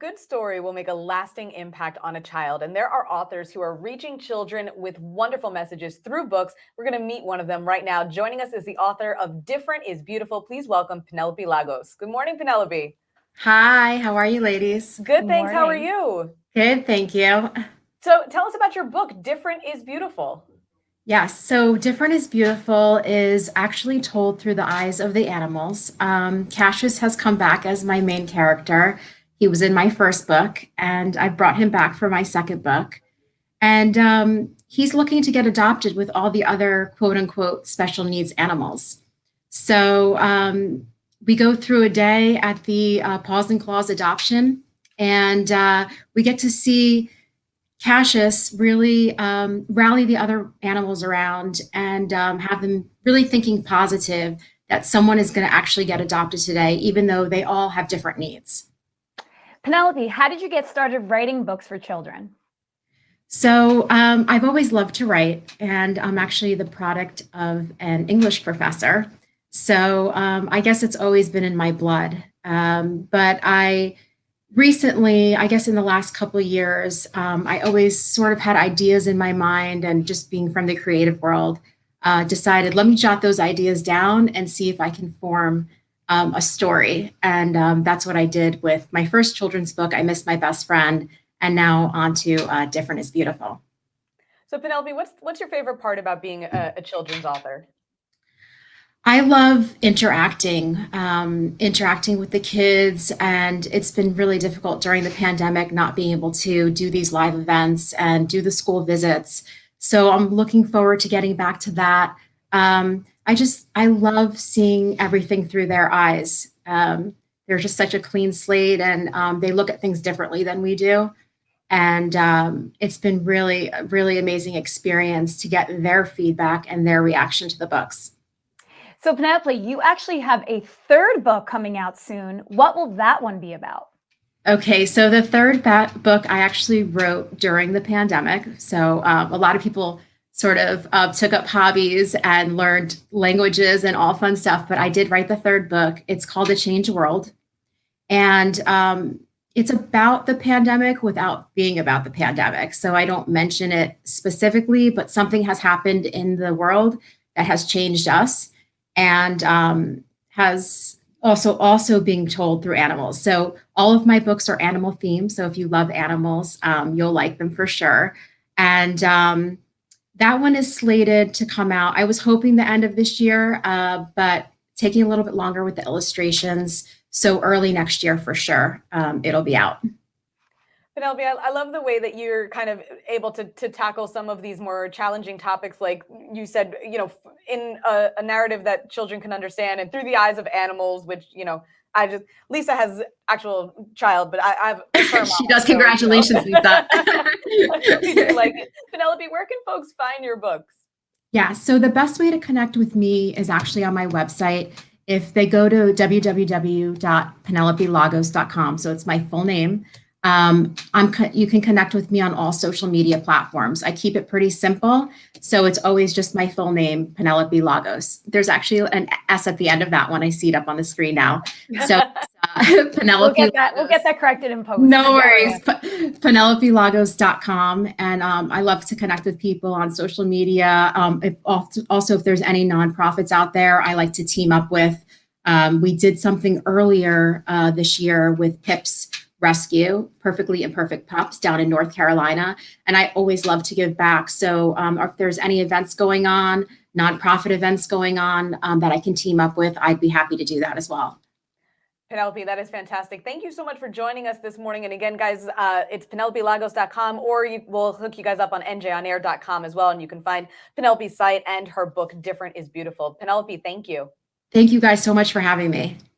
good story will make a lasting impact on a child. And there are authors who are reaching children with wonderful messages through books. We're going to meet one of them right now. Joining us is the author of Different is Beautiful. Please welcome Penelope Lagos. Good morning, Penelope. Hi, how are you ladies? Good, Good thanks. How are morning. you? Good, thank you. So tell us about your book, Different is Beautiful. Yes, so Different is Beautiful is actually told through the eyes of the animals. Cassius has come back as my main character. He was in my first book, and I brought him back for my second book. And he's looking to get adopted with all the other quote unquote special needs animals. So we go through a day at the Paws and Claws adoption, and we get to see Cassius really rally the other animals around and have them really thinking positive that someone is going to actually get adopted today, even though they all have different needs. Penelope, how did you get started writing books for children? So I've always loved to write, and I'm actually the product of an English professor. So I guess it's always been in my blood. But I recently, I guess in the last couple of years, I always sort of had ideas in my mind, and just being from the creative world, decided let me jot those ideas down and see if I can form a story. And that's what I did with my first children's book, I Miss My Best Friend, and now on to Different is Beautiful. So Penelope, what's your favorite part about being a children's author? I love interacting with the kids, and it's been really difficult during the pandemic not being able to do these live events and do the school visits. So I'm looking forward to getting back to that. I love seeing everything through their eyes. They're just such a clean slate, and they look at things differently than we do. And it's been really, a really amazing experience to get their feedback and their reaction to the books. So Penelope, you actually have a third book coming out soon. What will that one be about? Okay, so the third book I actually wrote during the pandemic. So a lot of people sort of took up hobbies and learned languages and all fun stuff, but I did write the third book. It's called A Change World. And it's about the pandemic without being about the pandemic. So I don't mention it specifically, but something has happened in the world that has changed us, and has also being told through animals. So all of my books are animal themed. So if you love animals, you'll like them for sure. And that one is slated to come out. I was hoping the end of this year, but taking a little bit longer with the illustrations. So early next year for sure, it'll be out. Penelope, I love the way that you're kind of able to tackle some of these more challenging topics, like you said, in a narrative that children can understand, and through the eyes of animals, which, Lisa has actual child, but I have a fur She mama, does. so, Congratulations, Lisa. we do like it. Penelope, where can folks find your books? Yeah, so the best way to connect with me is actually on my website. If they go to www.penelopelagos.com, so it's my full name, you can connect with me on all social media platforms. I keep it pretty simple, so it's always just my full name, Penelope Lagos. There's actually an S at the end of that one. I see it up on the screen now. So Penelope. We'll get that corrected in post. No worries. PenelopeLagos.com. And I love to connect with people on social media. If there's any nonprofits out there, I like to team up with. We did something earlier this year with PIPS Rescue, Perfectly Imperfect Pups, down in North Carolina. And I always love to give back. So if there's any events going on, nonprofit events going on that I can team up with, I'd be happy to do that as well. Penelope, that is fantastic. Thank you so much for joining us this morning. And again, guys, it's PenelopeLagos.com, or we'll hook you guys up on njonair.com as well. And you can find Penelope's site and her book, Different is Beautiful. Penelope, thank you. Thank you guys so much for having me.